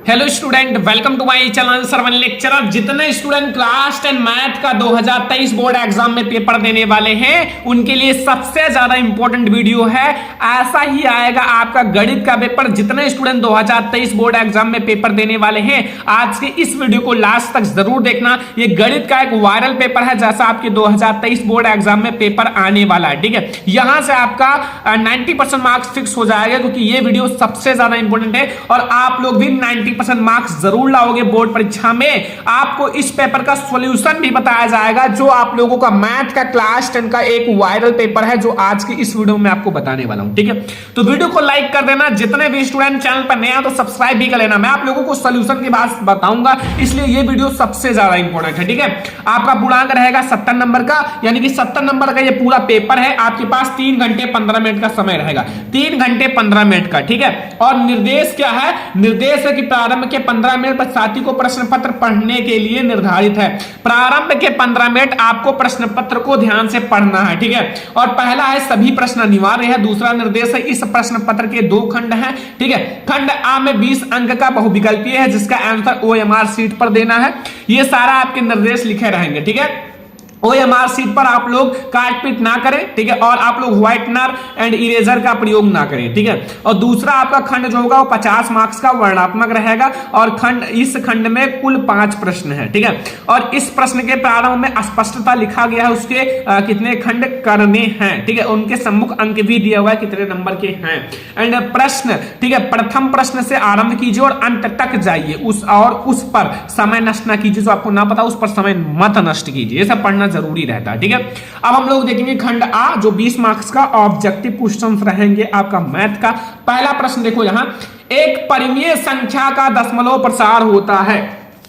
Hello student, welcome to my channel Sarwan lecturer. जितने student class 10 math का 2023 board exam में paper देने वाले हैं उनके लिए सबसे ज्यादा इंपॉर्टेंट वीडियो है। ऐसा ही आएगा आपका गणित का पेपर। जितने स्टूडेंट 2023 बोर्ड एग्जाम में पेपर देने वाले हैं आज के इस वीडियो को लास्ट तक जरूर देखना। ये गणित का एक वायरल पेपर है जैसा आपके 2023 बोर्ड एग्जाम में पेपर आने वाला है। ठीक है, यहां से आपका 90% मार्क्स फिक्स हो जाएगा क्योंकि ये वीडियो सबसे ज्यादा इंपॉर्टेंट है और आप लोग भी 90% मार्क्स जरूर लाओगे बोर्ड परीक्षा में। आपको इस पेपर का सॉल्यूशन भी बताया जाएगा जो आप लोगों का मैथ का क्लास 10 का एक वायरल पेपर है जो आज की इस वीडियो में आपको बताने वाला हूं। ठीक है, तो वीडियो को लाइक कर देना। जितने भी स्टूडेंट चैनल पर नया तो सब्सक्राइब भी कर लेना। मैं आप लोगों को सॉल्यूशन की बात बताऊंगा इसलिए ये वीडियो सबसे ज्यादा इंपॉर्टेंट है। ठीक है, आपका पूर्णांक रहेगा 70 नंबर का, यानी कि 70 नंबर का ये पूरा पेपर है। आपके पास 3 घंटे 15 मिनट का समय रहेगा, 3 घंटे 15 मिनट का। ठीक है, और निर्देश क्या है? निर्देश है कि प्रारंभ के 15 मिनट साथी को प्रश्न पत्र पढ़ने के लिए निर्धारित है। प्रारंभ के 15 मिनट आपको प्रश्न पत्र को ध्यान से पढ़ना है। ठीक है, और पहला है सभी प्रश्न अनिवार्य है। दूसरा निर्देश है इस प्रश्न पत्र के 2 खंड हैं। ठीक है, खंड आ में 20 अंक का बहुविकल्पीय है जिसका आंसर OMR सीट पर देना है। ये सारा आपके निर्देश लिखे रहेंगे। ठीक है, OMR सीट पर आप लोग काट पीट ना करें। ठीक है, और आप लोग व्हाइटनर एंड इरेजर का प्रयोग ना करें। ठीक है, और दूसरा आपका खंड जो होगा वो 50 मार्क्स का वर्णनात्मक रहेगा और इस खंड में कुल 5 प्रश्न है। ठीक है, और इस प्रश्न के प्रारंभ में स्पष्टता लिखा गया है उसके कितने खंड करने हैं। ठीक है, उनके सम्मुख अंक भी दिया हुआ है कितने नंबर के हैं। एंड प्रश्न, ठीक है, प्रथम प्रश्न से आरंभ कीजिए और अंत तक जाइए उस पर समय नष्ट ना कीजिए। जो आपको ना पता उस पर समय मत नष्ट कीजिए, ये सब पढ़ना जरूरी रहता है। ठीक है, अब हम लोग देखेंगे खंड आ जो 20 मार्क्स का ऑब्जेक्टिव क्वेश्चंस रहेंगे आपका मैथ का। पहला प्रश्न देखो, यहां एक परिमेय संख्या का दशमलव प्रसार होता है।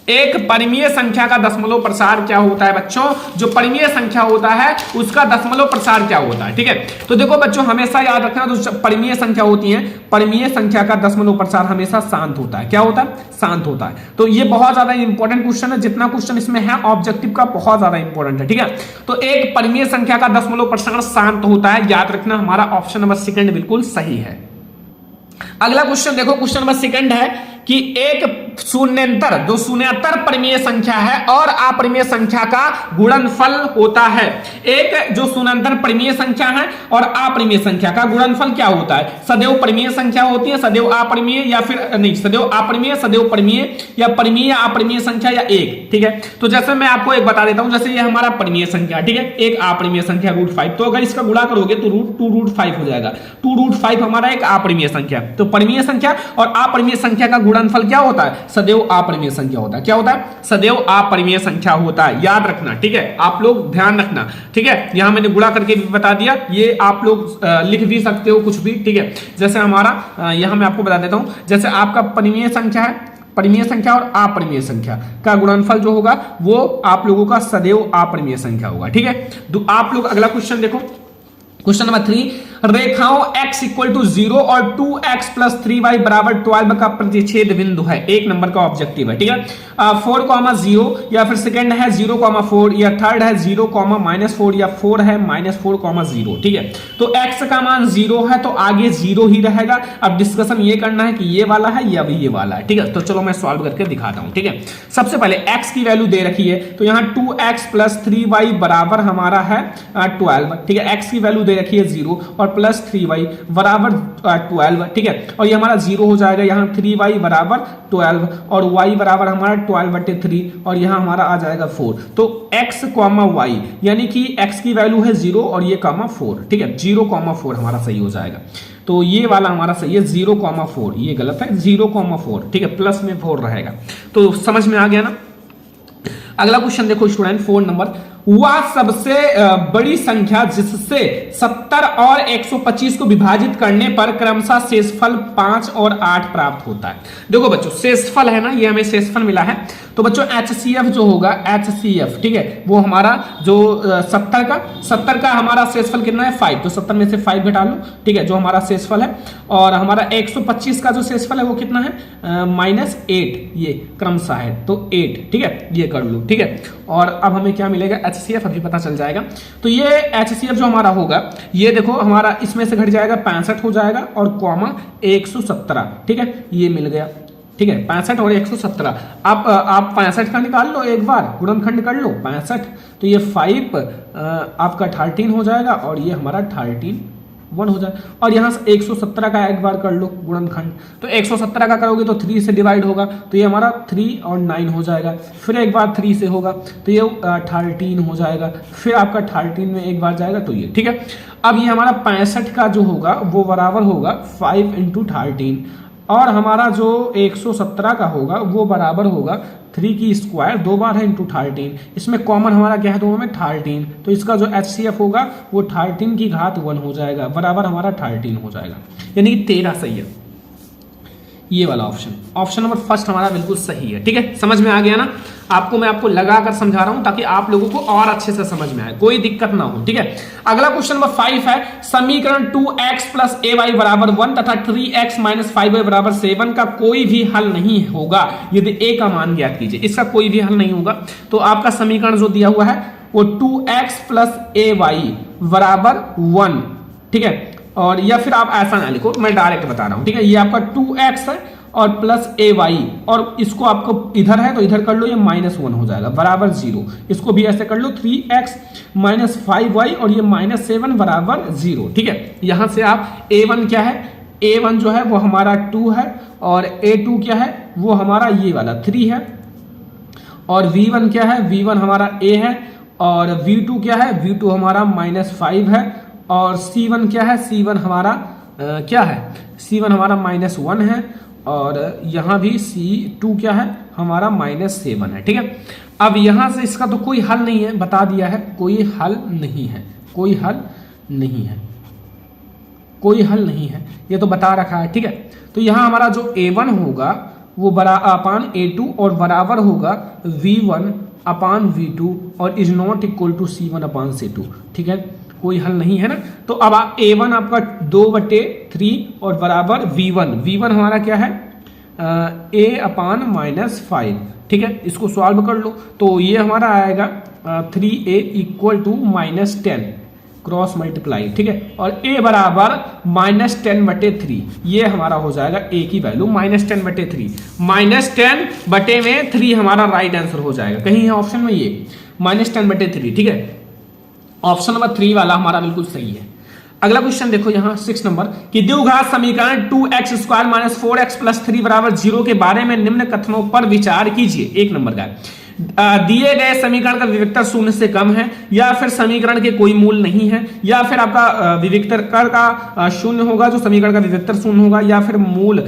एक परिमेय संख्या का दशमलव प्रसार क्या होता है बच्चों? जो परिमेय संख्या होता है उसका दशमलव प्रसार क्या होता है? ठीक है, तो देखो बच्चों हमेशा याद रखना, तो परिमेय संख्या होती है, परिमेय संख्या का दशमलव प्रसार हमेशा शांत होता है। क्या होता है? शांत होता है। तो ये बहुत ज्यादा इंपॉर्टेंट क्वेश्चन है। जितना क्वेश्चन इसमें है ऑब्जेक्टिव का बहुत ज्यादा इंपॉर्टेंट है। ठीक है, तो एक परिमेय संख्या का दशमलव प्रसार शांत होता है, याद रखना। हमारा ऑप्शन नंबर सेकंड बिल्कुल सही है। अगला क्वेश्चन देखो, क्वेश्चन नंबर सेकंड है कि एक शून्यंतर जो शून्यतर परिमेय संख्या है और अपरिमेय संख्या का गुणनफल होता है। एक जो शून्यंतर परिमेय संख्या है और अपरिमेय संख्या का गुणनफल क्या होता है? सदैव परिमेय संख्या होती है, सदैव अपरिमेय, या फिर नहीं सदैव अपरिमेय, सदैव परिमेय, या परिमेय अपरिमेय संख्या, या एक। ठीक है, तो जैसे मैं आपको एक बता देता हूं, जैसे ये हमारा परिमेय संख्या, ठीक है, एक अपरिमेय संख्या √5, तो अगर इसका गुणा करोगे तो √2√5 हो जाएगा। 2√5 हमारा एक अपरिमेय संख्या। तो परिमेय संख्या और अपरिमेय संख्या का गुणनफल क्या होता है? सदैव अपरिमेय संख्या होता है। क्या होता है? सदैव अपरिमेय संख्या होता है, याद रखना। ठीक है, आप लोग ध्यान रखना। ठीक है, यहां मैंने गुणा करके भी बता दिया, ये आप लोग लिख भी सकते हो कुछ भी। ठीक है, जैसे हमारा यहां मैं आपको बता देता हूं, जैसे आपका परिमेय संख्या है, परिमेय संख्या और अपरिमेय संख्या का गुणनफल जो होगा वो आप लोगों का सदैव अपरिमेय संख्या होगा। ठीक है, आप लोग अगला क्वेश्चन देखो, क्वेश्चन नंबर 3, रेखाओं x = 0 और 2x + 3y = 12 का प्रतिच्छेद बिंदु है। 1 नंबर का ऑब्जेक्टिव है। ठीक है, 4,0 या फिर सेकंड है 0,4 या थर्ड है 0,-4 या 4 है -4,0। ठीक है, तो x का मान 0 है तो आगे 0 ही रहेगा। अब डिस्कशन ये करना है कि ये वाला है या ये वाला है। ठीक है, तो चलो मैं सॉल्व करके दिखाता हूं। ठीक है, सबसे पहले x की वैल्यू दे रखी है तो यहां 2x + 3y बराबर हमारा है 12। ठीक है, x की वैल्यू दे रखी है 0 और +3y बराबर 12। ठीक है, और ये हमारा 0 हो जाएगा। यहाँ 3y बराबर 12 और y बराबर हमारा 12/3 और यहाँ हमारा आ जाएगा 4। तो x, y यानी कि x की वैल्यू है 0 और ये 4। ठीक है, 0,4 हमारा सही हो जाएगा। तो ये वाला हमारा सही है 0,4, ये गलत है 0,4। ठीक है, प्लस में 4 रहेगा। तो समझ में आ गया ना। अगला क्वेश्चन देखो स्टूडेंट 4 नंबर, वह सबसे बड़ी संख्या जिससे 70 और 125 को विभाजित करने पर क्रमशः शेषफल 5 और 8 प्राप्त होता है। देखो बच्चों शेषफल है ना, ये हमें शेषफल मिला है। तो बच्चों HCF जो होगा HCF, ठीक है, वो हमारा जो 70 का हमारा शेषफल कितना है 5, तो 70 में से 5 घटा लो। ठीक है, जो हमारा शेषफल है, और हमारा 125 का जो शेषफल है वो कितना है -8, ये क्रमशः है तो 8। ठीक है, ये कर लो। ठीक है, और अब हमें क्या मिलेगा HCF अभी पता चल जाएगा। तो ये HCF जो हमारा होगा, ये देखो हमारा इसमें से घट जाएगा 65 हो जाएगा और कॉमा 117। ठीक है, ये मिल गया। ठीक है, 65 और 117। आप 65 का निकाल लो, एक बार गुणनखंड कर लो 65, तो ये 5 आपका 13 हो जाएगा और ये हमारा 13 1 हो जाए। और यहाँ से 117 का एक बार कर लो गुणनखंड, तो 117 का करोगे तो 3 से डिवाइड होगा, तो ये हमारा 3 और 9 हो जाएगा। फिर एक बार 3 से होगा तो ये 13 हो जाएगा। फिर आपका 13 में एक बार जाएगा तो ये, ठीक है। अब ये हमारा 65 का जो होगा वो बराबर होगा 5 × 13, और हमारा जो 117 का होगा वो बराबर होगा 3 की स्क्वायर, 2 बार है इंटू 13। इसमें कॉमन हमारा क्या है दोनों में 13, तो इसका जो HCF होगा वो 13 की घात 1 हो जाएगा, बराबर हमारा 13 हो जाएगा, यानी कि 13 सही है ये वाला ऑप्शन नंबर फर्स्ट हमारा बिल्कुल सही है। ठीक है, समझ में आ गया ना? मैं आपको लगा कर समझा रहा हूं ताकि आप लोगों को और अच्छे से समझ में आए, कोई दिक्कत ना हो। ठीक है, अगला क्वेश्चन नंबर 5 है, समीकरण 2x + ay बराबर 1 तथा 3x - 5y बराबर 7 का कोई भी हल नहीं होगा यदि a का मान ज्ञात कीजिए। इसका कोई भी हल नहीं होगा, तो आपका समीकरण जो दिया हुआ है वो 2x + ay बराबर 1। ठीक है, और या फिर आप ऐसा ना लिखो, मैं डायरेक्ट बता रहा हूं। ठीक है, ये आपका 2x है और प्लस ay, और इसको आपको इधर है तो इधर कर लो, ये -1 हो जाएगा बराबर 0। इसको भी ऐसे कर लो 3x - 5y और ये -7 बराबर 0। ठीक है, यहां से आप a1 क्या है, a1 जो है वो हमारा 2 है, और a2 क्या है वो हमारा ये वाला 3 है, और v1 क्या है, v1 हमारा a है, और v2 क्या है, v2 हमारा -5 है, और c1 क्या है, c1 हमारा क्या है, c1 हमारा -1 है, और यहां भी c2 क्या है हमारा -7 है। ठीक है, अब यहां से इसका तो कोई हल नहीं है, बता दिया है कोई हल नहीं है, कोई हल नहीं है, कोई हल नहीं है, ये तो बता रखा है। ठीक है, तो यहां हमारा जो a1 होगा वो अपान a2 और बराबर होगा v1 अपान v2 और is not equal to c1 upon c2। ठीक है, कोई हल नहीं है ना। तो अब a1 आपका 2/3 और बराबर v1 हमारा क्या है a अपान -5। ठीक है, इसको सॉल्व कर लो तो ये हमारा आएगा 3a = -10 क्रॉस मल्टीप्लाई। ठीक है, और a बराबर -10/3, ये हमारा हो जाएगा a की वैल्यू -10/3, -10/3 हमारा राइट आंसर हो जाएगा। कहीं है ऑप्शन में ये -10/3। ठीक है, ऑप्शन नंबर 3 वाला हमारा बिल्कुल सही है। अगला क्वेश्चन देखो यहां 6 नंबर कि द्विघात समीकरण 2x² - 4x + 3 बराबर 0 के बारे में निम्न कथनों पर विचार कीजिए। 1 नंबर का दिए गए समीकरण का विविक्तर 0 से कम है, या फिर समीकरण के कोई मूल नहीं है, या फिर आपका विविक्तर का 0 होगा, जो समीकरण का विविक्तर 0 होगा, या फिर मूल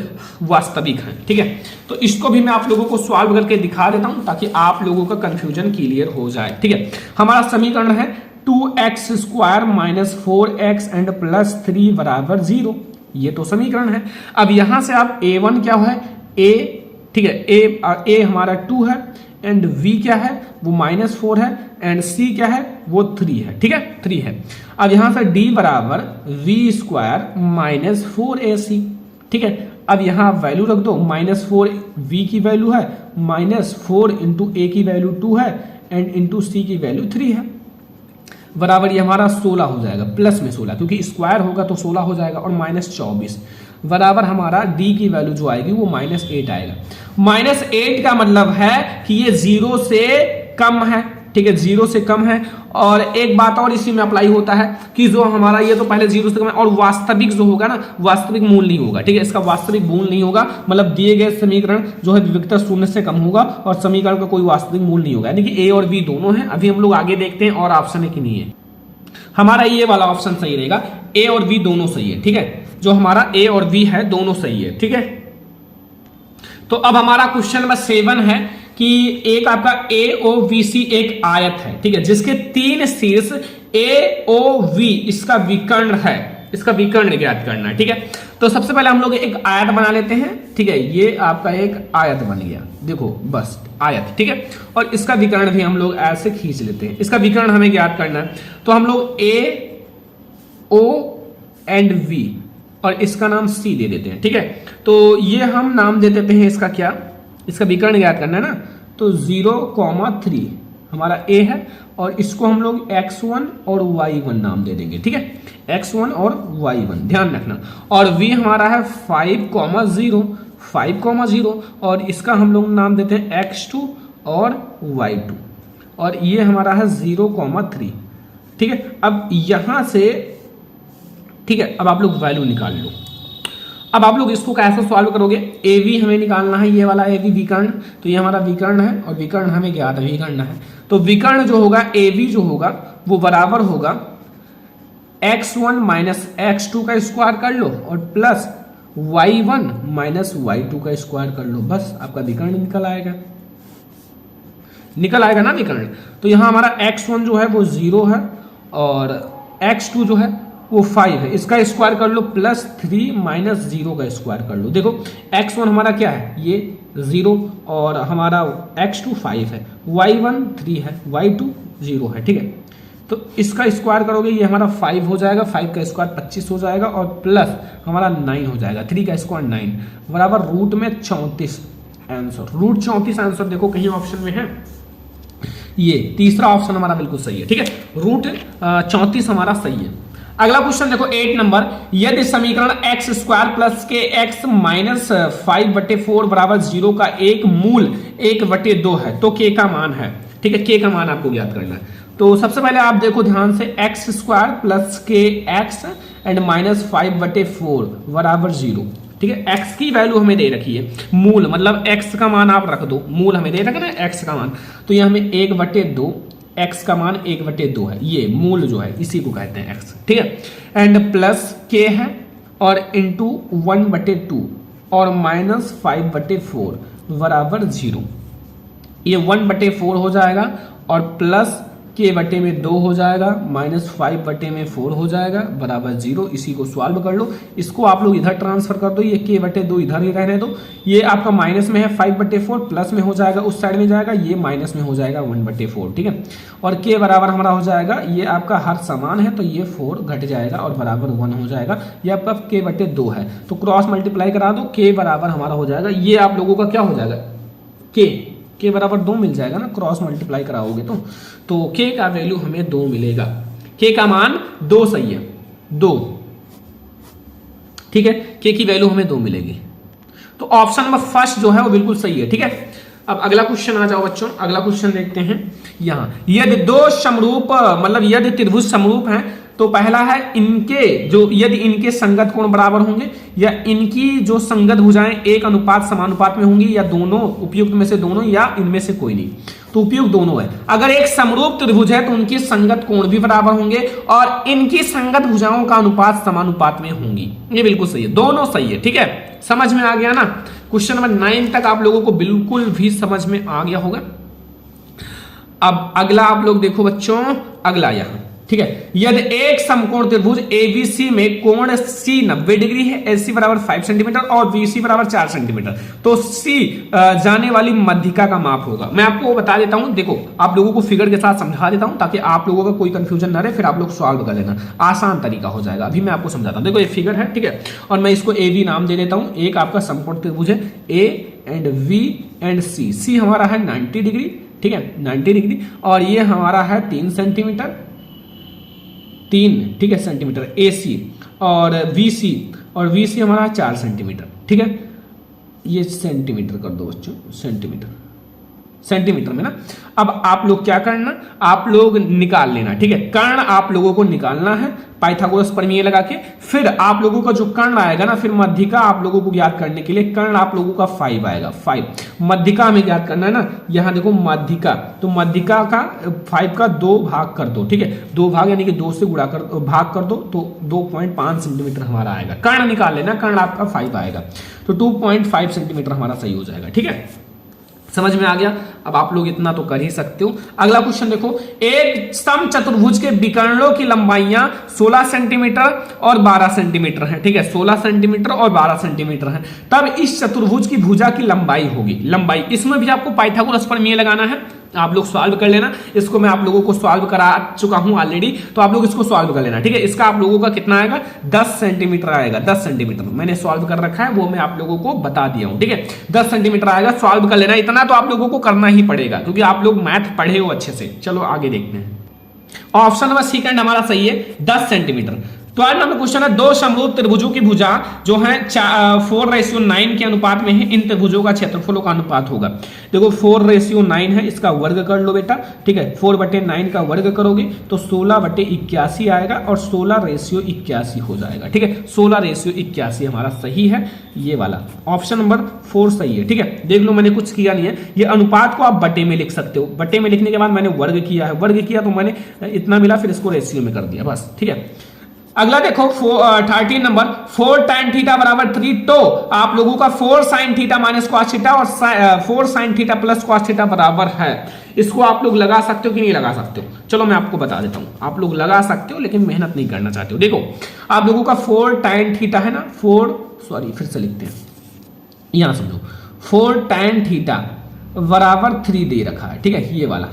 वास्तविक है। ठीक है, तो इसको भी मैं आप लोगों को सॉल्व करके दिखा देता हूं ताकि आप लोगों का कंफ्यूजन क्लियर हो जाए। ठीक है, हमारा समीकरण है 2x² - 4x and +3 बराबर 0, ये तो समीकरण है। अब यहां से आप a1 क्या है a, ठीक है, a हमारा 2 है, एंड v क्या है वो -4 है, एंड c क्या है वो 3 है। ठीक है, 3 है। अब यहां से d बराबर v² - 4ac। ठीक है, अब यहां वैल्यू रख दो, -4 v की वैल्यू है, -4 × a की वैल्यू 2 है, एंड इंटू c की वैल्यू 3 है, बराबर ये हमारा 16 हो जाएगा, प्लस में 16 क्योंकि स्क्वायर होगा तो 16 हो जाएगा, और -24 बराबर हमारा d की वैल्यू जो आएगी वो -8 आएगा। -8 का मतलब है कि ये 0 से कम है। ठीक है, 0 से कम है। और एक बात और इसी में अप्लाई होता है कि जो हमारा ये तो पहले 0 से कम है, और वास्तविक जो होगा ना, वास्तविक मूल नहीं होगा। ठीक है, इसका वास्तविक मूल नहीं होगा, मतलब दिए गए समीकरण जो है विविक्तर 0 से कम होगा, और समीकरण का कोई वास्तविक मूल नहीं होगा, यानी कि a और b दोनों है। अभी हम लोग आगे देखते हैं और ऑप्शन है कि नहीं है। हमारा ये वाला ऑप्शन सही रहेगा, a और b दोनों सही है। ठीक है, जो हमारा a और b है दोनों सही है। ठीक है, तो अब हमारा क्वेश्चन नंबर 7 है कि एक आपका AOVC एक आयत है। ठीक है, जिसके 3 शीर्ष AOV इसका विकर्ण है, इसका विकर्ण ज्ञात करना है। ठीक है, तो सबसे पहले हम लोग एक आयत बना लेते हैं। ठीक है, ये आपका एक आयत बन गया, देखो बस आयत। ठीक है, और इसका विकर्ण भी हम लोग ऐसे खींच लेते हैं, इसका विकर्ण हमें ज्ञात करना है। तो हम लोग AO एंड V और इसका नाम C दे देते हैं। ठीक है, तो ये हम नाम दे देते हैं इसका क्या, इसका विकर्ण ज्ञात करना है ना, तो 0,3 हमारा A है, और इसको हम लोग x1 और y1 नाम दे देंगे। ठीक है, x1 और y1 ध्यान रखना, और v हमारा है 5,0, 5,0 और इसका हम लोग नाम देते हैं x2 और y2 और ये हमारा है 0,3। ठीक है, अब यहां से ठीक है, अब आप लोग वैल्यू निकाल लो। अब आप लोग इसको कैसे सॉल्व करोगे, ए वी हमें निकालना है, ये वाला ए वी विकर्ण, तो ये हमारा विकर्ण है और विकर्ण हमें ज्ञात है, विकर्ण है, तो विकर्ण जो होगा ए वी जो होगा वो बराबर होगा x1 माइनस x2 का स्क्वायर कर लो और प्लस y1 माइनस y2 का स्क्वायर कर लो, बस आपका विकर्ण निकल आएगा, निकल आएगा ना विकर्ण। तो यहां हमारा x1 जो है वो 0 है और x2 जो है वो 5 है, इसका स्क्वायर कर लो प्लस 3 माइनस 0 का स्क्वायर कर लो। देखो x1 हमारा क्या है, ये 0 और हमारा x2 5 है, y1 3 है, y2 0 है। ठीक है, तो इसका स्क्वायर करोगे ये हमारा 5 हो जाएगा, 5 का स्क्वायर 25 हो जाएगा और प्लस हमारा 9 हो जाएगा, 3 का स्क्वायर 9 बराबर रूट में 34 आंसर। रूट 34 आंसर देखो कहीं ऑप्शन में है, ये तीसरा ऑप्शन हमारा बिल्कुल सही है। ठीक है, रूट 34 हमारा सही है। अगला क्वेश्चन देखो 8 नंबर, यदि समीकरण x स्क्वायर प्लस के x माइनस 5/4 बराबर 0 का एक मूल 1/2 है तो k का मान है। ठीक है, k का मान आपको ज्ञात करना है। तो सबसे पहले आप देखो ध्यान से, x स्क्वायर प्लस के x एंड माइनस 5/4 बराबर 0। ठीक है, x की वैल्यू हमें दे रखी है, मूल मतलब x का मान आप रख दो, मूल हमें दे रखा है x का मान, तो ये हमें 1/2 x का मान 1/2 है, ये मूल जो है इसी को कहते हैं x। ठीक है, एंड प्लस k है और इंटू 1/2 और माइनस 5/4 बराबर 0, ये 1/4 हो जाएगा और प्लस k बटे में 2 हो जाएगा, माइनस 5/4 हो जाएगा बराबर 0। इसी को सॉल्व कर लो, इसको आप लोग इधर ट्रांसफर कर दो, ये k/2 इधर ही रहने दो, ये आपका माइनस में है 5/4 प्लस में हो जाएगा उस साइड में जाएगा, ये माइनस में हो जाएगा 1/4। ठीक है, और k बराबर हमारा हो जाएगा, ये आपका हर समान है तो ये 4 घट जाएगा और बराबर 1 हो जाएगा, ये आपका k/2 है, तो क्रॉस मल्टीप्लाई करा दो, k बराबर हमारा हो जाएगा, ये आप लोगों का क्या हो जाएगा, k बराबर 2 मिल जाएगा ना, क्रॉस मल्टीप्लाई कराओगे तो k का वैल्यू हमें 2 मिलेगा, k का मान 2 सही है, 2। ठीक है, k की वैल्यू हमें 2 मिलेगी, तो ऑप्शन नंबर फर्स्ट जो है वो बिल्कुल सही है। ठीक है, अब अगला क्वेश्चन आ जाओ बच्चों, अगला क्वेश्चन देखते हैं। यहां यदि दो समरूप मतलब यदि त्रिभुज समरूप हैं तो पहला है इनके जो यदि इनके संगत कोण बराबर होंगे या इनकी जो संगत भुजाएं एक अनुपात समानुपात में होंगी या दोनों उपयुक्त में से दोनों या इनमें से कोई नहीं, तो उपयुक्त दोनों है। अगर एक समरूप त्रिभुज है तो उनकी संगत कोण भी बराबर होंगे और इनकी संगत भुजाओं का अनुपात समानुपात में होंगी, ये बिल्कुल सही है, दोनों सही है। ठीक है, समझ में आ गया ना, क्वेश्चन नंबर 9 तक आप लोगों को बिल्कुल भी समझ में आ गया होगा। अब अगला आप लोग देखो बच्चों, अगला यहां ठीक है, यदि एक समकोण त्रिभुज ABC में कोण C 90 डिग्री है, AC बराबर 5 सेंटीमीटर और BC बराबर 4 सेंटीमीटर, तो C जाने वाली मध्यिका का माप होगा। मैं आपको बता देता हूं, देखो आप लोगों को फिगर के साथ समझा देता हूं ताकि आप लोगों का कोई कंफ्यूजन ना रहे, फिर आप लोग सॉल्व कर लेना, आसान तरीका हो जाएगा। अभी मैं आपको समझाता हूं, देखो ये फिगर है, ठीक है, और मैं इसको AB नाम दे देता हूं। एक आपका समकोण त्रिभुज है A and V and C, C हमारा है 90 डिग्री, ठीक है 90 डिग्री, और ये हमारा है 3 सेंटीमीटर, 3 ठीक है सेंटीमीटर AC, और VC हमारा 4 सेंटीमीटर, ठीक है, ये सेंटीमीटर कर दो बच्चों, सेंटीमीटर में ना। अब आप लोग क्या करना, आप लोग निकाल लेना, ठीक है, कर्ण आप लोगों को निकालना है पाइथागोरस प्रमेय लगा के। फिर आप लोगों का जो कर्ण आएगा ना, फिर मध्यिका आप लोगों को ज्ञात करने के लिए कर्ण आप लोगों का 5 आएगा, 5 मध्यिका हमें ज्ञात करना है ना। यहां देखो मध्यिका, तो मध्यिका का 5 का 2 भाग कर दो, ठीक है, 2 भाग यानी कि 2 से गुणा कर भाग कर दो, तो 2.5 सेंटीमीटर हमारा आएगा। कर्ण निकाल लेना, कर्ण आपका 5 आएगा, तो 2.5 सेंटीमीटर हमारा सही हो जाएगा, ठीक है, समझ में आ गया। अब आप लोग इतना तो कर ही सकते हो। अगला क्वेश्चन देखो, एक समचतुर्भुज के विकर्णों की लंबाइयां 16 सेंटीमीटर और 12 सेंटीमीटर है, ठीक है, 16 सेंटीमीटर और 12 सेंटीमीटर है, तब इस चतुर्भुज की भुजा की लंबाई होगी, लंबाई, इसमें भी आपको पाइथागोरस प्रमेय लगाना है, आप लोग सॉल्व कर लेना। इसको मैं आप लोगों को सॉल्व करा चुका हूं ऑलरेडी, तो आप लोग इसको सॉल्व कर लेना, ठीक है। इसका आप लोगों का कितना आएगा, 10 सेंटीमीटर आएगा, 10 सेंटीमीटर मैंने सॉल्व कर रखा है, वो मैं आप लोगों को बता दिया हूं, ठीक है, 10 सेंटीमीटर आएगा, सॉल्व कर लेना। इतना तो आप लोगों को करना ही पड़ेगा क्योंकि आप लोग मैथ पढ़े हो अच्छे से। चलो आगे देखते हैं, ऑप्शन नंबर सेकंड हमारा सही है, 10 सेंटीमीटर। तो आज नंबर क्वेश्चन है, दो समरूप त्रिभुजों की भुजा जो है 4:9 के अनुपात में है, इन त्रिभुजों का क्षेत्रफलों का अनुपात होगा। देखो 4:9 है, इसका वर्ग कर लो बेटा, ठीक है। 4/9 का वर्ग करोगे तो 16/81 आएगा और 16:81 हो जाएगा, ठीक है। 16:81 हमारा सही है, ये वाला ऑप्शन नंबर 4 सही है, ठीक है। देख लो मैंने कुछ किया नहीं है, ये अनुपात को आप बटे में लिख सकते हो। बटे में लिखने के बाद मैंने वर्ग किया है, वर्ग किया तो मैंने इतना मिला, फिर इसको रेशियो में कर दिया, बस, ठीक है। अगला देखो 13 नंबर, 4 tan थीटा बराबर 3, तो आप लोगों का 4 sin theta minus cos theta और 4 sin theta plus cos theta बराबर है। इसको आप लोग लगा सकते हो कि नहीं लगा सकते हो? चलो मैं आपको बता देता हूं, आप लोग लगा सकते हो लेकिन मेहनत नहीं करना चाहते हो। देखो आप लोगों का 4 tan थीटा है ना, फिर से लिखते हैं, यहां समझो 4 tan थीटा बराबर 3 दे रखा है, ठीक है, ये वाला,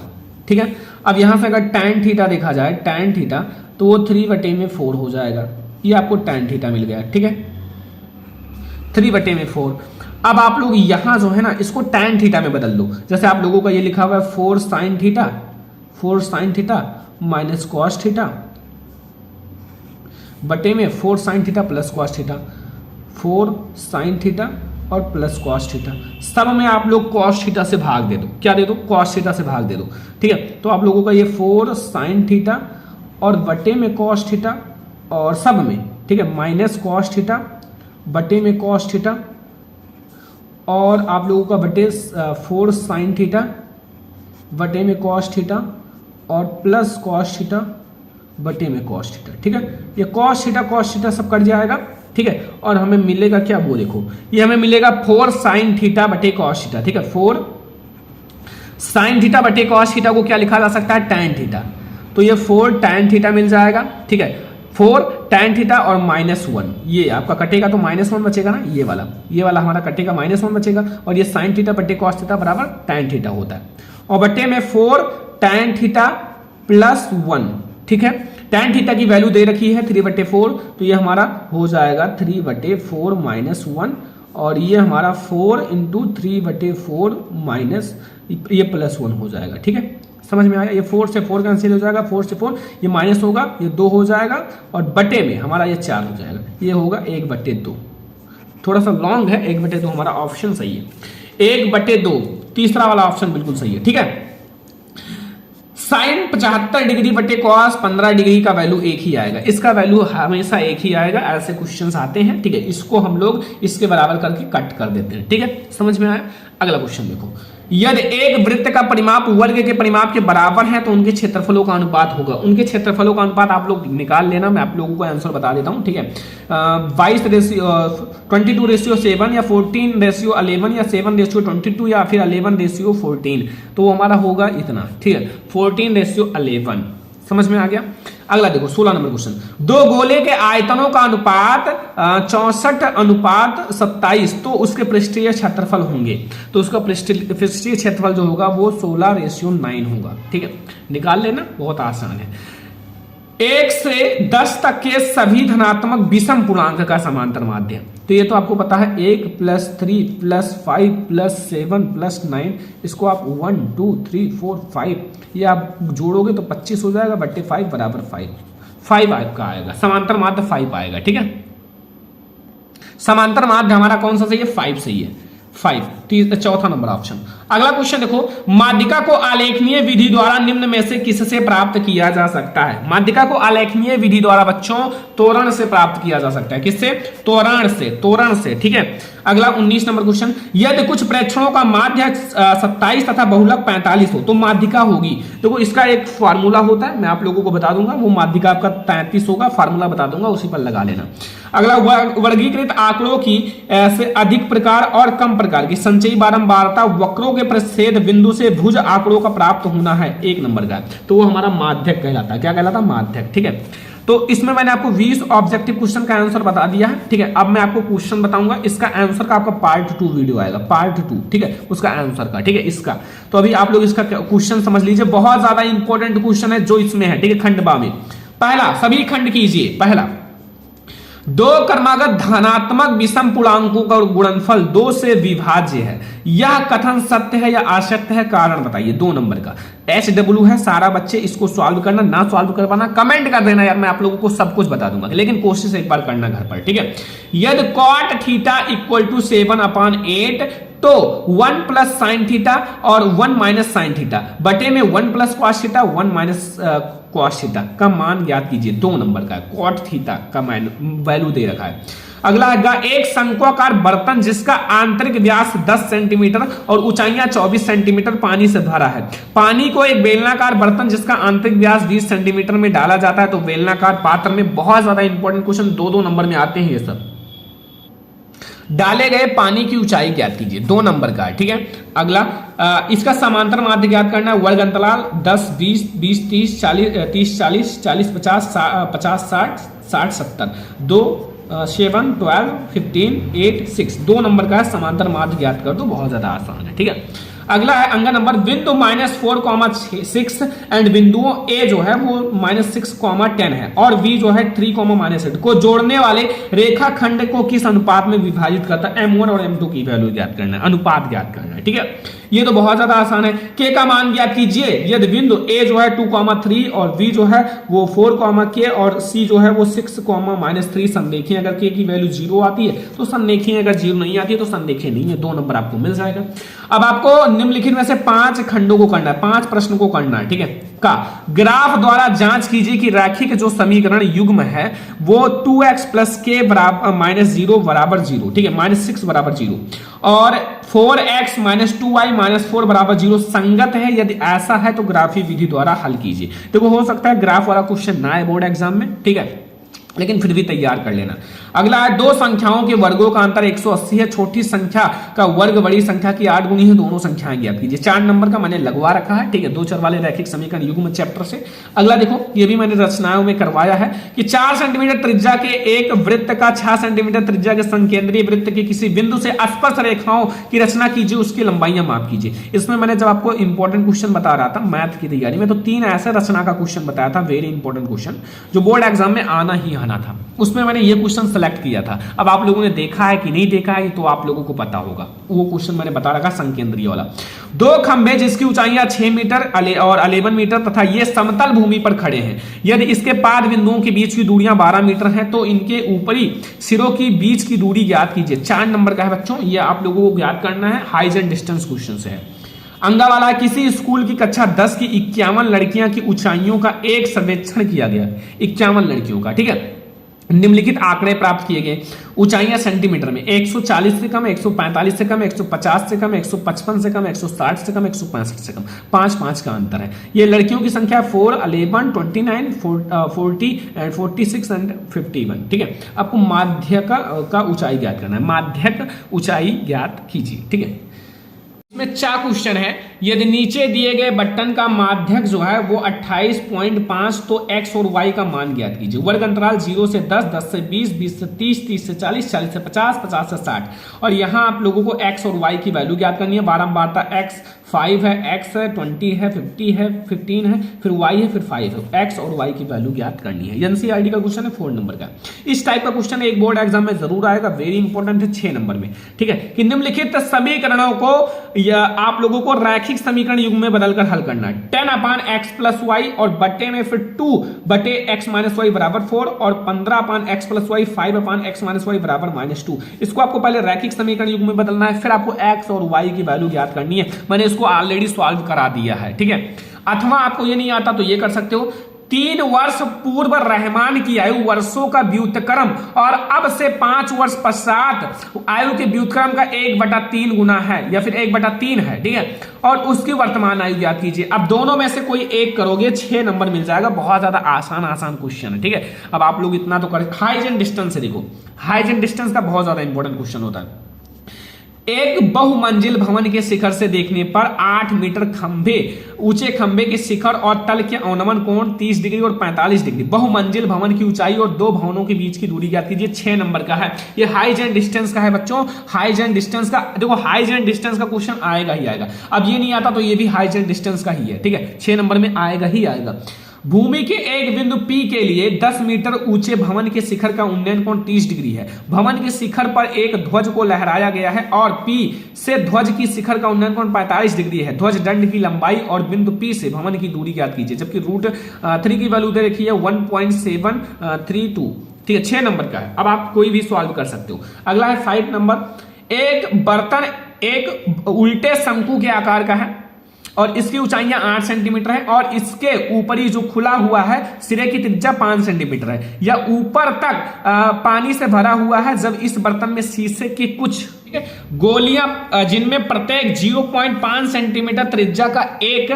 ठीक है। अब यहां से अगर tan थीटा देखा जाए, tan थीटा तो वो 3/4 हो जाएगा, ये आपको tan थीटा मिल गया, ठीक है, 3/4। अब आप लोग यहां जो है ना इसको tan थीटा में बदल दो। जैसे आप लोगों का ये लिखा हुआ है 4 sin theta minus cos theta बटे में 4 sin theta plus cos theta, 4 sin theta और प्लस कॉस थीटा, सब में आप लोग कॉस थीटा से भाग दे दो। क्या दे दो? कॉस थीटा से भाग दे दो, ठीक है। तो आप लोगों का ये 4 sin थीटा और बटे में कॉस थीटा और सब में, ठीक है, माइनस कॉस थीटा बटे में कॉस थीटा और आप लोगों का बटे 4 sin थीटा बटे में कॉस थीटा और प्लस कॉस थीटा बटे में कॉस थीटा, ठीक है। ये कॉस थीटा सब कट जाएगा, ठीक है। और हमें मिलेगा क्या, वो देखो, ये हमें मिलेगा 4 sin थीटा बटे कॉस थीटा, ठीक है। 4 sin थीटा बटे कॉस थीटा को क्या लिखा जा सकता है? tan theta. तो ये 4 tan थीटा मिल जाएगा, ठीक है। 4 tan थीटा और -1, ये आपका कटेगा तो -1 बचेगा ना, ये वाला हमारा कटेगा, -1 बचेगा। और ये sin थीटा बटे कॉस थीटा बराबर tan थीटा होता है। और बटे में 4 tan थीटा प्लस 1, ठीक है। tan थीटा की वैल्यू दे रखी है 3/4, तो ये हमारा हो जाएगा 3/4 -1 और ये हमारा 4 × 3/4 माइनस ये +1 हो जाएगा, ठीक है। समझ में आया? ये 4 से 4 कैंसिल हो जाएगा, 4 से 4 ये माइनस होगा, ये 2 हो जाएगा और बटे में हमारा ये 4 हो जाएगा, ये होगा 1/2। थोड़ा सा लॉन्ग है, 1/2 हमारा ऑप्शन सही है, 1/2 तीसरा वाला ऑप्शन बिल्कुल सही है, ठीक है। साइन 75 डिग्री बटे कॉस 15 डिग्री का वैल्यू एक ही आएगा, इसका वैल्यू हमेशा एक ही आएगा, ऐसे क्वेश्चंस आते हैं, ठीक है। इसको हम लोग इसके बराबर करके कट कर देते हैं, ठीक है। समझ में आया? अगला क्वेश्चन देखो, यदि एक वृत्त का परिमाप वर्ग के परिमाप के बराबर है तो उनके क्षेत्रफलों का अनुपात होगा। उनके क्षेत्रफलों का अनुपात आप लोग निकाल लेना, मैं आप लोगों को आंसर बता देता हूं, ठीक है। 22:7 या 14:11 या 7:22 या फिर 11:14, तो वो हमारा होगा इतना, ठीक है, 14:11। समझ में आ गया? अगला देखो 16 नंबर क्वेश्चन, दो गोले के आयतनों का अनुपात 64:27, तो उसके पृष्ठीय क्षेत्रफल होंगे, तो उसका पृष्ठीय क्षेत्रफल जो होगा वो 16:9 होगा, ठीक है। निकाल लेना, बहुत आसान है। 1 से 10 तक के सभी धनात्मक विषम पूर्णांक का समांतर माध्य, तो ये तो आपको पता है, 1 + 3 + 5 + 7 + 9, इसको आप 1 2 3 4 5 ये आप जोड़ोगे तो 25 हो जाएगा, बट्टे 5 बराबर 5 आपका आएगा, समांतर माध्य 5 आएगा, ठीक है। समांतर माध्य हमारा कौन सा सही है? 5 सही है, 5 चौथा नंबर ऑप्शन। अगला क्वेश्चन देखो, माध्यिका को आलेखनीय विधि द्वारा निम्न में से किससे प्राप्त किया जा सकता है? माध्यिका को आलेखनीय विधि द्वारा बच्चों त्वरण से प्राप्त किया जा सकता है। किससे? त्वरण से, ठीक है। अगला 19 नंबर क्वेश्चन, यदि कुछ प्रेक्षणों का माध्य 27 तथा बहुलक 45 हो तो माध्यिका होगी। देखो इसका एक फार्मूला होता है, मैं आप लोगों को बता दूंगा, वो माध्यिका आपका 33 होगा, फार्मूला बता दूंगा, उसी पर लगा लेना। अगला वर्गीकृत आंकड़ों की से अधिक प्रकार और कम प्रकार की संचयी बारंबारता वक्रों के प्रतिच्छेद बिंदु से भुज आंकड़ों का प्राप्त होना है, 1 नंबर का, तो वो हमारा माध्यक कहलाता है। क्या कहलाता है? माध्यक, ठीक है। तो इसमें मैंने आपको 20 ऑब्जेक्टिव क्वेश्चन का आंसर बता दिया है, ठीक है। अब मैं आपको क्वेश्चन बताऊंगा, इसका आंसर का आपका पार्ट 2 वीडियो आएगा, पार्ट 2, ठीक है, उसका आंसर का, ठीक है, इसका। तो अभी आप लोग इसका क्वेश्चन समझ लीजिए, बहुत ज्यादा इंपॉर्टेंट क्वेश्चन है जो इसमें है, ठीक है, खंड बा में। पहला, सभी खंड कीजिए। पहला, दो क्रमागत धनात्मक विषम पूर्णांकों का गुणनफल 2 से विभाज्य है, यह कथन सत्य है या असत्य है? कारण बताइए। 2 नंबर का SW है। सारा बच्चे इसको सॉल्व करना, ना सॉल्व करवाना कमेंट कर देना यार, मैं आप लोगों को सब कुछ बता दूंगा, लेकिन कोशिश एक बार करना घर पर, ठीक है। यदि cot थीटा इक्वल टू 7/8 तो 1 प्लस साइन थीटा और 1 माइनस साइन थीटा बटे में 1 plus cos theta 1 minus cos theta का मान ज्ञात कीजिए। 2 नंबर का कॉट थीटा का वैल्यू दे रखा है। अगला आएगा एक शंक्वाकार बर्तन जिसका आंतरिक व्यास 10 सेंटीमीटर और ऊंचाइयां 24 सेंटीमीटर पानी से भरा है। पानी को एक बेलनाकार बर्तन जिसका आंतरिक व्यास 20 सेंटीमीटर में डाला जाता है तो बेलनाकार पात्र में, बहुत ज्यादा इंपॉर्टेंट क्वेश्चन 2-2 नंबर में आते हैं ये सब। डाले गए पानी की ऊंचाई ज्ञात कीजिए। 2 नंबर का है, ठीक है। अगला इसका समांतर माध्य ज्ञात करना है। वर्ग अंतराल 10 20 20 30 40 30 40 40 50 50 60 60 70 2 7 12 15 8 6 2 नंबर का है। समांतर माध्य ज्ञात कर दो, बहुत ज्यादा आसान है, ठीक है। अगला है अंग नंबर बिंदु -4,6 एंड बिंदुओं ए जो है वो -6,10 है और बी जो है 3,-8 को जोड़ने वाले रेखाखंड को किस अनुपात में विभाजित करता है? M1 और M2 की वैल्यू ज्ञात करना है, अनुपात ज्ञात करना है, ठीक है। ये तो बहुत ज्यादा आसान है। के का मान ज्ञात कीजिए। यदि बिंदु ए जो है 2,3 और बी जो है वो 4, और सी जो है वो 6, संरेखीय अगर के की वैल्यू 0 आती है तो संरेखीय, अगर 0 नहीं आती है तो संरेखीय नहीं है। 2 नंबर आपको मिल जाएगा। अब आपको निम्नलिखित में से 5 खंडों को करना है, 5 प्रश्न को करना है, ठीक है। का ग्राफ द्वारा जांच कीजिए कि रैखिक जो समीकरण युग्म है वो 2x प्लस के -0 बराबर 0, ठीक है, -6 बराबर 0 और 4x -2y -4 बराबर 0 संगत है। यदि ऐसा है तो ग्राफी विधि द्वारा हल कीजिए। देखो हो सकता है ग्राफ वाला क्वेश्चन ना आए बोर्ड एग्जाम में, ठीक है, लेकिन फिर भी तैयार कर लेना। अगला है दो संख्याओं के वर्गों का अंतर 180 है। छोटी संख्या का वर्ग बड़ी संख्या की 8 गुनी है। दोनों संख्याएं ज्ञात कीजिए। 4 नंबर का मैंने लगवा रखा है, ठीक है, 2 चर वाले रैखिक समीकरण युग्म चैप्टर से। अगला देखो, ये भी मैंने रचनाओं में करवाया है कि 4 सेंटीमीटर त्रिज्या के एक वृत्त का 6 सेंटीमीटर त्रिज्या के संकेंद्रीय वृत्त के किसी बिंदु से स्पर्श रेखाओं की रचना कीजिए, उसकी लंबाइयां माप कीजिए। इसमें मैंने जब आपको इंपॉर्टेंट क्वेश्चन बता रहा था मैथ की तैयारी में तो 3 ऐसे रचना का क्वेश्चन बताया था, वेरी इंपॉर्टेंट क्वेश्चन, जो बोर्ड एग्जाम में आना ही आना था। उसमें मैंने ये क्वेश्चन सेलेक्ट किया था। अब आप लोगों ने देखा है कि नहीं देखा है तो आप लोगों को पता होगा। वो क्वेश्चन मैंने बता रखा संकेंद्रीय वाला। 2 खंभे जिसकी ऊंचाइयां 6 मीटर और 11 मीटर तथा ये समतल भूमि पर खड़े हैं। यदि इसके पाद बिंदुओं के बीच की दूरियां 12 मीटर हैं तो इनके ऊपरी सिरों की बीच की दूरी ज्ञात कीजिए। 4 नंबर का है बच्चों, ये आप लोगों को ज्ञात करना है, हाइट एंड डिस्टेंस क्वेश्चन से है। अंगा वाला किसी स्कूल की कक्षा 10 की 51 लड़कियां की ऊंचाइयों का एक सर्वेक्षण किया गया। 51 लड़कियों का, ठीक है। निम्नलिखित आंकड़े प्राप्त किए गए। ऊंचाइयां सेंटीमीटर में 140 से कम, 145 से कम, 150 से कम, 155 से कम, 160 से कम, 165 से कम, 5-5 का अंतर है। ये लड़कियों की संख्या 4, 11, 29, 40 एंड 46 एंड 51, ठीक है। आपको माध्यक का ऊंचाई ज्ञात करना है। माध्यक ऊंचाई ज्ञात कीजिए, ठीक है। में 4 क्वेश्चन है। यदि नीचे दिए गए बटन का माध्यक जो है वो 28.5 तो x और y का मान ज्ञात कीजिए। वर्ग अंतराल 0 से 10, 10 से 20, 20 से 30, 30 से 40, 40 से 50, 50 से 60 और यहाँ आप लोगों को x और y की वैल्यू ज्ञात करनी है। बारंबारता x 5 है, x है, 20 है, 50 है, 15 है, फिर y है, फिर 5 है। x और y की वैल्यू ज्ञात करनी है। एनसीईआरटी का क्वेश्चन है 4 नंबर का। इस टाइप का क्वेश्चन एक बोर्ड एग्जाम में जरूर आएगा, वेरी इंपॉर्टेंट है 6 नंबर में, ठीक है। कि निम्नलिखित समीकरणों को या आप लोगों को रैखिक समीकरण युग्म में बदलकर हल करना है। 10/x प्लस वाई और बटे में फिर 2/x माइनस वाई बराबर 4 और 15/x plus Y 5/x minus Y बराबर -2। इसको आपको पहले रैखिक समीकरण युग्म में बदलना है, फिर आपको x और y की वैल्यू ज्ञात करनी है। मैंने इसको ऑलरेडी सॉल्व करा दिया है, ठीक है। अथवा आपको ये नहीं आता तो ये कर सकते हो। 3 वर्ष पूर्व रहमान की आयु वर्षों का व्युत्क्रम और अब से 5 वर्ष पश्चात आयु के व्युत्क्रम का 1/3 गुना है या फिर 1/3 है, ठीक है। और उसकी वर्तमान आयु ज्ञात कीजिए। अब दोनों में से कोई एक करोगे 6 नंबर मिल जाएगा। बहुत ज्यादा आसान क्वेश्चन है, ठीक है। अब आप लोग इतना तो करें। हाइट एंड डिस्टेंस से देखो, हाइट एंड डिस्टेंस का बहुत ज्यादा इंपॉर्टेंट क्वेश्चन होता है। एक बहुमंजिल भवन के शिखर से देखने पर 8 मीटर खंभे ऊंचे खंभे के शिखर और तल के अवनमन कोण 30 डिग्री और 45 डिग्री। बहुमंजिल भवन की ऊंचाई और 2 भवनों के बीच की दूरी ज्ञात कीजिए। 6 नंबर का है। ये हाइट एंड डिस्टेंस का है बच्चों। हाइट एंड डिस्टेंस का देखो, हाइट एंड डिस्टेंस का क्वेश्चन आएगा ही आएगा। अब ये नहीं आता तो ये भी हाइट एंड डिस्टेंस का ही है, ठीक है। 6 नंबर में आएगा ही आएगा। भूमि के एक बिंदु P के लिए 10 मीटर ऊंचे भवन के शिखर का उन्नयन कोण 30 डिग्री है। भवन के शिखर पर एक ध्वज को लहराया गया है और P से ध्वज की शिखर का उन्नयन कोण 45 डिग्री है। ध्वज दंड की लंबाई और बिंदु P से भवन की दूरी ज्ञात कीजिए, जबकि रूट 3 की वैल्यू दे रखी है 1.732। ठीक है, 6 नंबर का है। अब आप कोई भी सॉल्व कर सकते हो। अगला है 5 नंबर। एक बर्तन एक उल्टे शंकु के आकार का है और इसकी ऊंचाइयां 8 सेंटीमीटर है और इसके ऊपरी जो खुला हुआ है सिरे की त्रिज्या 5 सेंटीमीटर है। यह ऊपर तक पानी से भरा हुआ है जब इस बर्तन में शीशे की कुछ गोलियां जिनमें प्रत्येक 0.5 सेंटीमीटर त्रिज्या का एक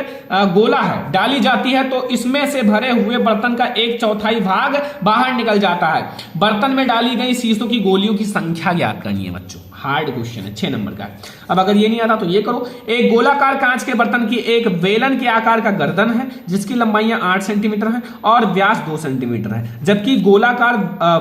गोला है डाली जाती है तो इसमें से भरे हुए बर्तन का 1/4 भाग बाहर निकल जाता है। बर्तन में डाली गई शीशों की गोलियों की संख्या ज्ञात करनी है बच्चों। हार्ड क्वेश्चन है, 6 नंबर का। अब अगर ये नहीं आता तो ये करो। एक गोलाकार कांच के बर्तन की एक बेलन के आकार का गर्दन है जिसकी लंबाइयां 8 सेंटीमीटर है और व्यास 2 सेंटीमीटर है, जबकि गोलाकार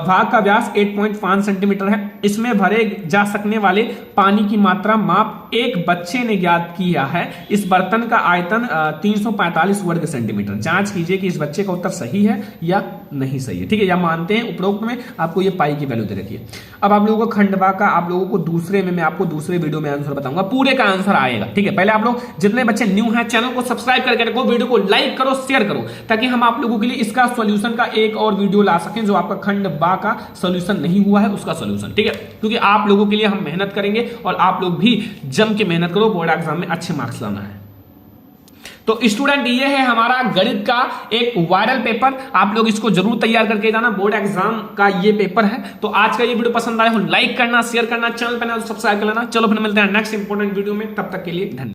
भाग का व्यास 8.5 सेंटीमीटर है। इसमें भरे जा सकने वाले पानी की मात्रा माप एक बच्चे ने ज्ञात किया है। इस बर्तन का आयतन 345 वर्ग सेंटीमीटर। जांच कीजिए कि इस बच्चे का उत्तर सही है या नहीं सही है। ठीक है, या मानते हैं उपरोक्त में आपको ये पाई की वैल्यू दे रखी है। अब आप लोगों को खंडवा का आप लोगों को दूसरे में मैं आपको दूसरे वीडियो में आंसर बताऊंगा, पूरे का आंसर आएगा। ठीक है, पहले आप लोग जितने बच्चे न्यू हैं चैनल को सब्सक्राइब करके रखो, वीडियो को लाइक करो, शेयर करो, ताकि हम आप लोगों के लिए इसका सॉल्यूशन का एक और वीडियो ला सकें जो आपका खंडवा का सॉल्यूशन नहीं हुआ है उसका सॉल्यूशन। ठीक है, क्योंकि आप लोगों के लिए हम मेहनत करेंगे और आप लोग भी जम के मेहनत करो, बोर्ड एग्जाम में अच्छे मार्क्स लाना है। तो स्टूडेंट ये है हमारा गणित का एक वायरल पेपर, आप लोग इसको जरूर तैयार करके जाना, बोर्ड एग्जाम का ये पेपर है। तो आज का ये वीडियो पसंद आया हो लाइक करना, शेयर करना, चैनल पर सब्सक्राइब कर लेना। चलो फिर मिलते हैं नेक्स्ट इंपॉर्टेंट वीडियो में, तब तक के लिए धन्यवाद।